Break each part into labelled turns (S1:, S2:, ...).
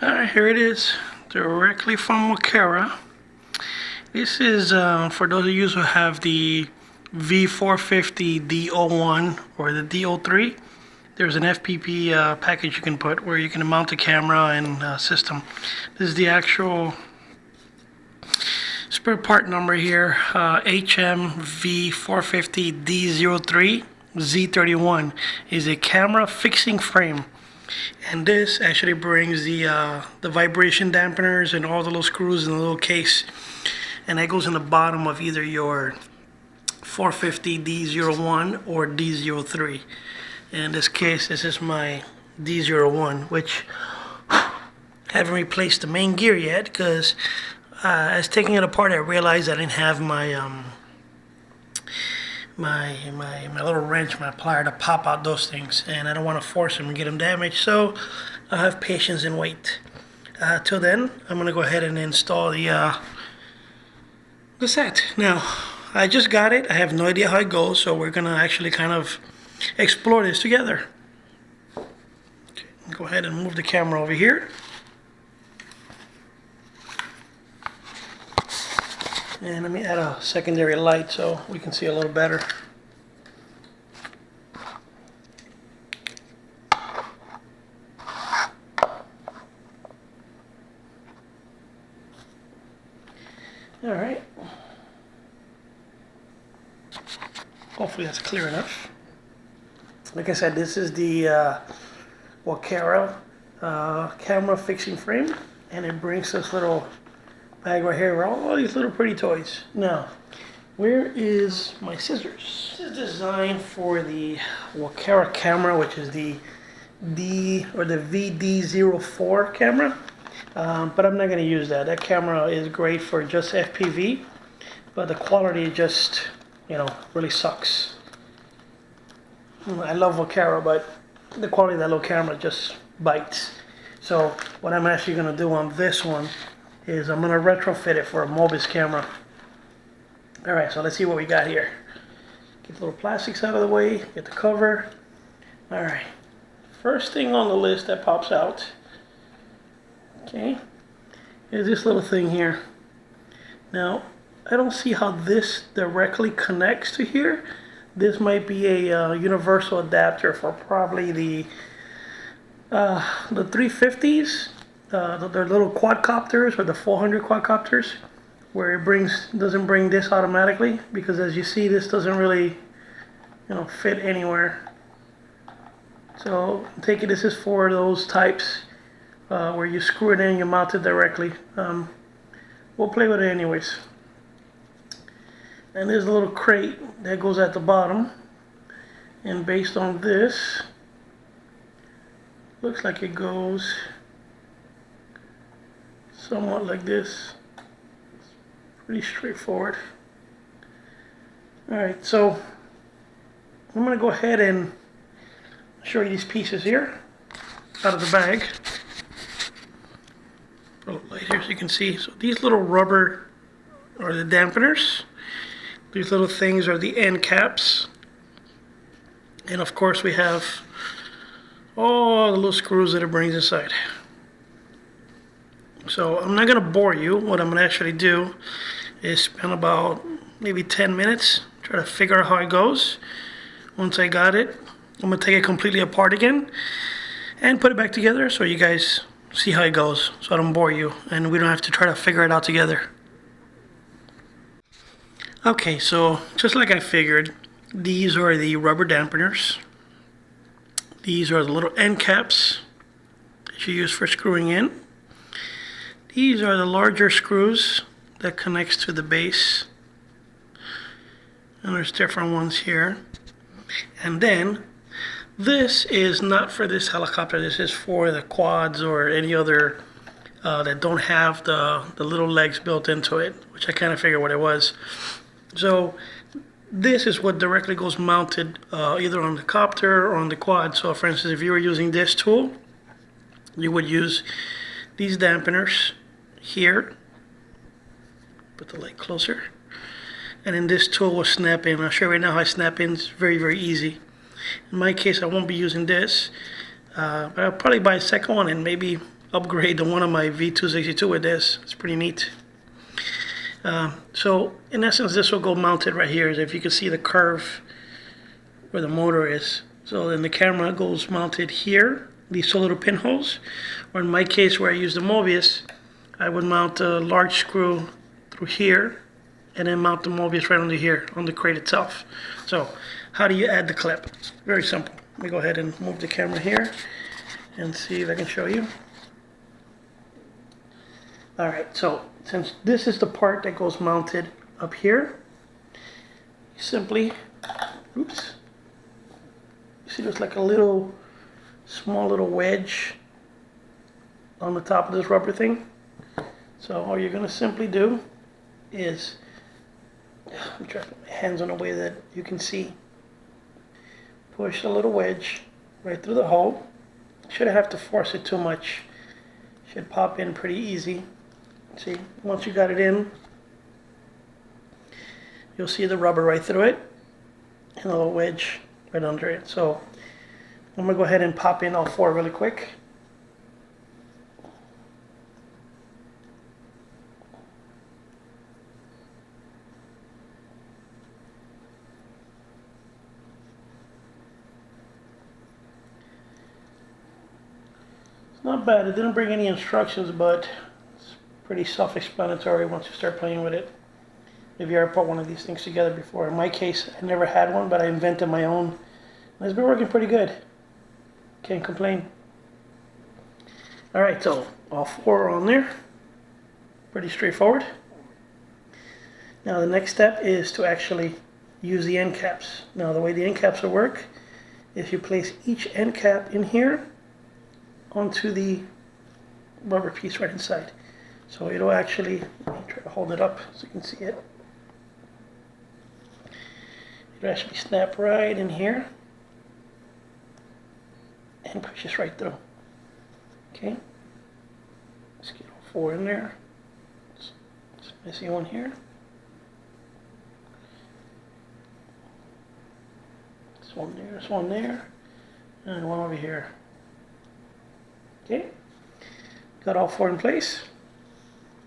S1: Alright, here it is, directly from Walkera. This is for those of you who have the V450D01 or the D03. There's an FPP package you can put where you can mount the camera and system. This is the actual spare part number here, HM-V450D03 Z31 is a camera fixing frame. And this actually brings the vibration dampeners and all the little screws in the little case. And that goes in the bottom of either your 450D01 or D03. In this case, this is my D01, which I haven't replaced the main gear yet because as taking it apart, I realized I didn't have my my little wrench, my plier to pop out those things, and I don't want to force them and get them damaged, so I'll have patience and wait. Till then, I'm gonna go ahead and install the set. Now, I just got it. I have no idea how it goes, so we're gonna actually kind of explore this together. Okay, go ahead and move the camera over here. And let me add a secondary light so we can see a little better. All right. Hopefully that's clear enough. Like I said, this is the Walkera camera fixing frame, and it brings this little bag right here with all these little pretty toys. Now, where is my scissors? This is designed for the Walkera camera, which is the VD04 camera, but I'm not going to use that. That camera is great for just FPV, but the quality just, really sucks. I love Walkera, but the quality of that little camera just bites. So what I'm actually going to do on this one is I'm going to retrofit it for a Mobius camera. Alright, so let's see what we got here. Get the little plastics out of the way, get the cover. Alright, first thing on the list that pops out, okay, is this little thing here. Now, I don't see how this directly connects to here. This might be a universal adapter for probably the 350s. They're little quadcopters, or the 400 quadcopters, where it doesn't bring this automatically, because as you see, this doesn't really fit anywhere. So I take it this is for those types where you screw it in and you mount it directly. We'll play with it anyways. And there's a little crate that goes at the bottom, and based on this, looks like it goes somewhat like this. It's pretty straightforward. Alright, so I'm going to go ahead and show you these pieces here out of the bag. A little light here so you can see. So these little rubber are the dampeners. These little things are the end caps. And of course we have all the little screws that it brings inside. So I'm not going to bore you. What I'm going to actually do is spend about maybe 10 minutes, try to figure out how it goes. Once I got it, I'm going to take it completely apart again and put it back together so you guys see how it goes, so I don't bore you and we don't have to try to figure it out together. Okay, so just like I figured, these are the rubber dampeners. These are the little end caps that you use for screwing in. These are the larger screws that connects to the base. And there's different ones here. And then this is not for this helicopter. This is for the quads or any other that don't have the little legs built into it, which I kind of figured what it was. So this is what directly goes mounted either on the copter or on the quad. So for instance, if you were using this tool, you would use these dampeners here. Put the light closer. And then this tool will snap in. I'll show you right now how I snap in. It's very, very easy. In my case, I won't be using this, but I'll probably buy a second one and maybe upgrade to one of my V262 with this. It's pretty neat. So in essence, this will go mounted right here. If you can see the curve where the motor is. So then the camera goes mounted here, these two little pinholes. Or in my case where I use the Mobius, I would mount a large screw through here and then mount the Mobius right under here on the crate itself. So how do you add the clip? Very simple. Let me go ahead and move the camera here and see if I can show you. Alright, so since this is the part that goes mounted up here, you simply, oops, you see there's like a little, small little wedge on the top of this rubber thing. So all you're going to simply do is, I'm trying to put my hands on a way that you can see, push the little wedge right through the hole. Shouldn't have to force it too much. Should pop in pretty easy. See, once you got it in, you'll see the rubber right through it and a little wedge right under it. So I'm going to go ahead and pop in all four really quick. It's not bad. It didn't bring any instructions, but pretty self-explanatory once you start playing with it. If you ever put one of these things together before. In my case, I never had one, but I invented my own. And it's been working pretty good. Can't complain. Alright, so all four are on there. Pretty straightforward. Now the next step is to actually use the end caps. Now the way the end caps will work is you place each end cap in here onto the rubber piece right inside. So it'll actually, let me try to hold it up so you can see it. It'll actually snap right in here and pushes right through. Okay, let's get all four in there. It's missing one here. There's one there, and one over here. Okay, got all four in place.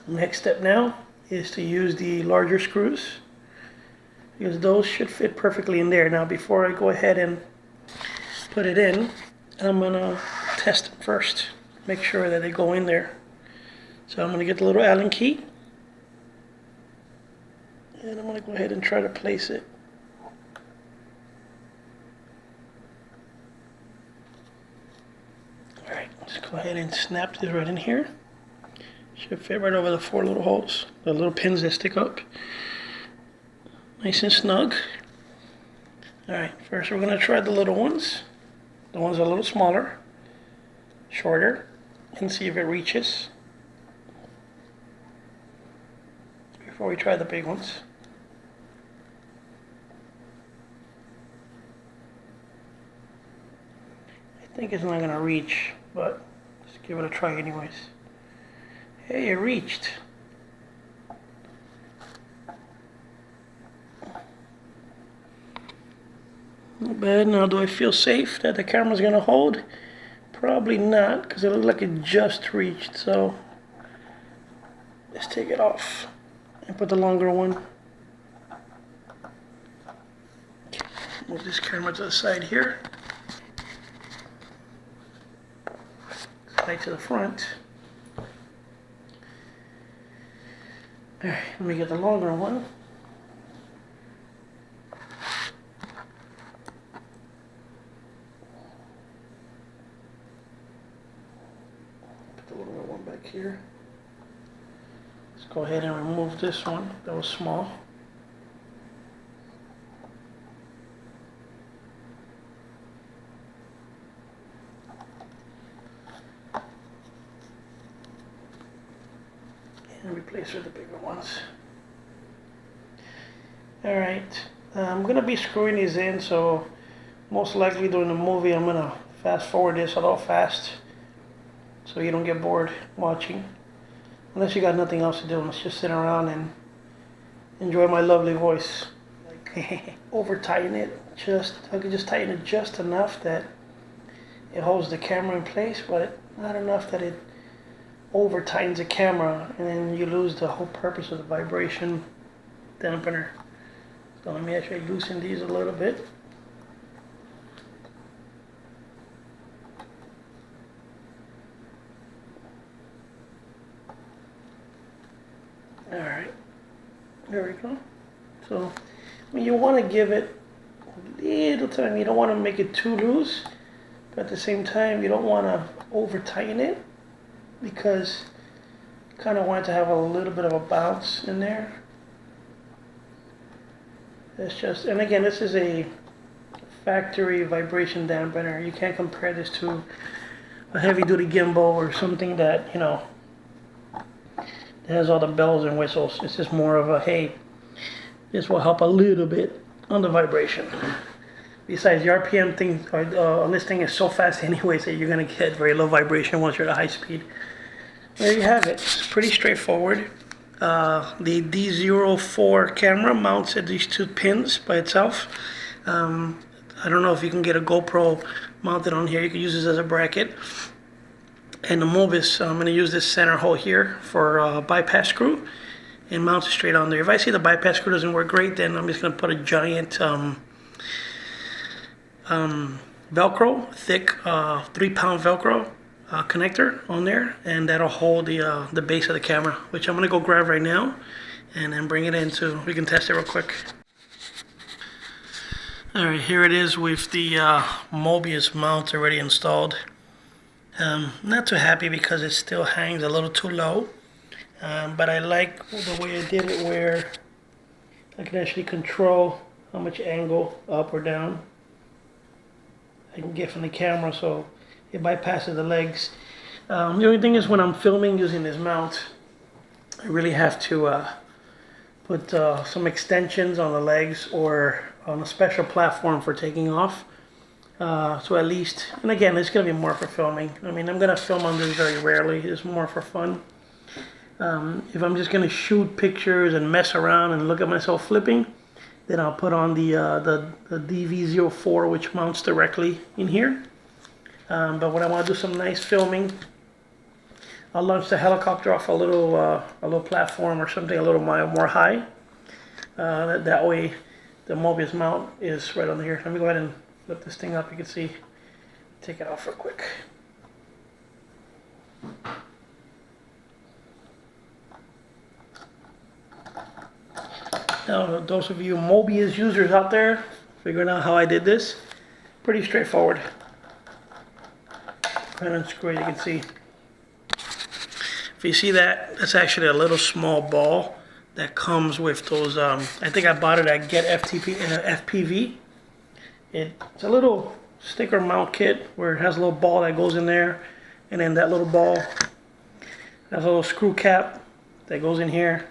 S1: Next step now is to use the larger screws, because those should fit perfectly in there. Now before I go ahead and put it in, I'm going to test them first, make sure that they go in there. So I'm going to get the little Allen key, and I'm going to go ahead and try to place it. Alright, let's go ahead and snap this right in here. Should fit right over the four little holes, the little pins that stick up. Nice and snug. Alright, first we're going to try the little ones. The ones a little smaller, shorter, and see if it reaches before we try the big ones. I think it's not going to reach, but let's give it a try anyways. Hey, it reached. Not bad. Now, do I feel safe that the camera's going to hold? Probably not, because it looked like it just reached. So, let's take it off and put the longer one. Move this camera to the side here. Right to the front. Alright, let me get the longer one. Put the longer one back here. Let's go ahead and remove this one that was small. And replace with the bigger ones. Alright, I'm going to be screwing these in, so most likely during the movie I'm going to fast forward this a little fast so you don't get bored watching. Unless you got nothing else to do, let's just sit around and enjoy my lovely voice. Over tighten it, I could just tighten it just enough that it holds the camera in place, but not enough that it over tightens the camera, and then you lose the whole purpose of the vibration dampener. So let me actually loosen these a little bit. Alright, there we go. So you want to give it a little time. You don't want to make it too loose, but at the same time you don't want to over tighten it, because you kind of want it to have a little bit of a bounce in there. It's just, and again, this is a factory vibration dampener. You can't compare this to a heavy duty gimbal or something that, you know, it has all the bells and whistles. It's just more of a, hey, this will help a little bit on the vibration. Besides, the RPM thing on this thing is so fast anyways that you're going to get very low vibration once you're at high speed. There you have it. It's pretty straightforward. The D04 camera mounts at these two pins by itself. I don't know if you can get a GoPro mounted on here. You can use this as a bracket. And the Mobius, I'm going to use this center hole here for a bypass screw and mount it straight on there. If I see the bypass screw doesn't work great, then I'm just going to put a giant Velcro, thick 3-pound Velcro connector on there, and that'll hold the base of the camera, which I'm going to go grab right now and then bring it in so we can test it real quick. Alright, here it is with the Mobius mount already installed. Not too happy because it still hangs a little too low, but I like the way I did it, where I can actually control how much angle up or down I can get from the camera, so it bypasses the legs. The only thing is, when I'm filming using this mount, I really have to put some extensions on the legs or on a special platform for taking off. So at least, and again, it's going to be more for filming. I mean, I'm going to film on this very rarely. It's more for fun. If I'm just going to shoot pictures and mess around and look at myself flipping, then I'll put on the DV04, which mounts directly in here. But when I want to do some nice filming, I'll launch the helicopter off a little platform or something a little more high. That way, the Mobius mount is right on here. Let me go ahead and flip this thing up. You can see. Take it off real quick. Now, those of you Mobius users out there figuring out how I did this, pretty straightforward. And unscrew it, you can see. If you see that, that's actually a little small ball that comes with those. I think I bought it at Get FPV. It's a little sticker mount kit where it has a little ball that goes in there, and then that little ball has a little screw cap that goes in here,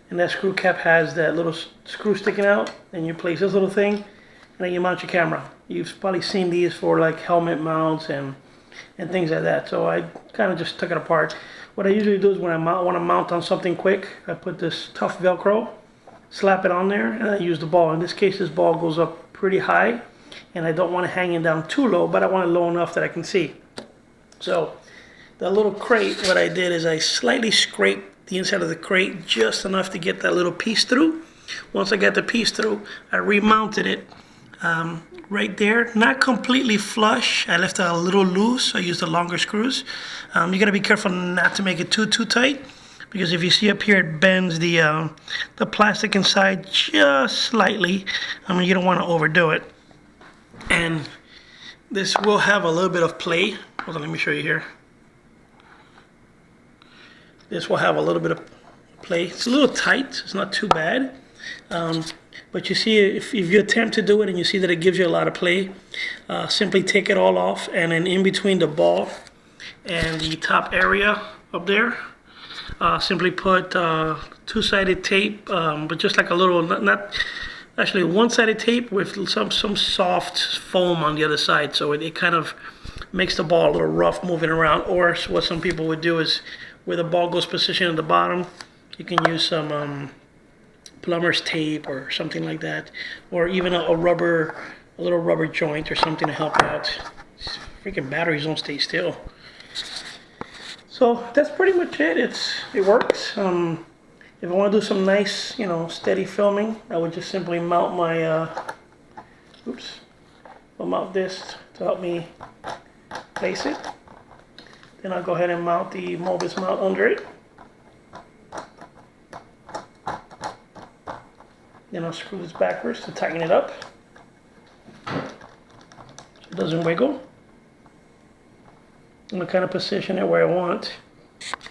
S1: and that screw cap has that little screw sticking out, and you place this little thing, and then you mount your camera. You've probably seen these for like helmet mounts and things like that. So I kind of just took it apart. What I usually do is when I want to mount on something quick, I put this tough Velcro, slap it on there, and I use the ball. In this case, this ball goes up pretty high, and I don't want it hanging down too low, but I want it low enough that I can see. So the little crate, what I did is I slightly scraped the inside of the crate just enough to get that little piece through. Once I got the piece through, I remounted it right there, not completely flush. I left it a little loose. I used the longer screws. You gotta be careful not to make it too tight, because if you see up here, it bends the plastic inside just slightly. I mean, you don't want to overdo it. And this will have a little bit of play. Hold on, let me show you here. This will have a little bit of play. It's a little tight. It's not too bad. But you see, if you attempt to do it and you see that it gives you a lot of play, simply take it all off, and then in between the ball and the top area up there, simply put two-sided tape, but just like a little, not actually one-sided tape with some soft foam on the other side, so it kind of makes the ball a little rough moving around. Or what some people would do is, where the ball goes positioned at the bottom, you can use some plumber's tape or something like that, or even a little rubber joint or something to help out. These freaking batteries don't stay still. So that's pretty much it. It works. If I want to do some nice, you know, steady filming, I would just simply mount my, I'll mount this to help me place it. Then I'll go ahead and mount the Mobius mount under it. Then I'll screw this backwards to tighten it up so it doesn't wiggle. I'm going to kind of position it where I want.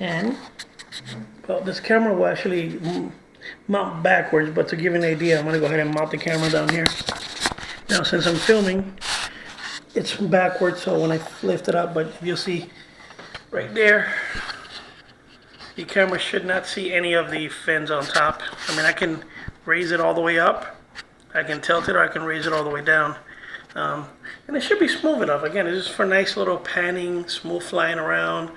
S1: And well, this camera will actually mount backwards, but to give you an idea, I'm going to go ahead and mount the camera down here. Now, since I'm filming, it's backwards, so when I lift it up, but you'll see right there, the camera should not see any of the fins on top. I mean, I can raise it all the way up, I can tilt it, or I can raise it all the way down. And it should be smooth enough. Again, it's just for nice little panning, smooth flying around.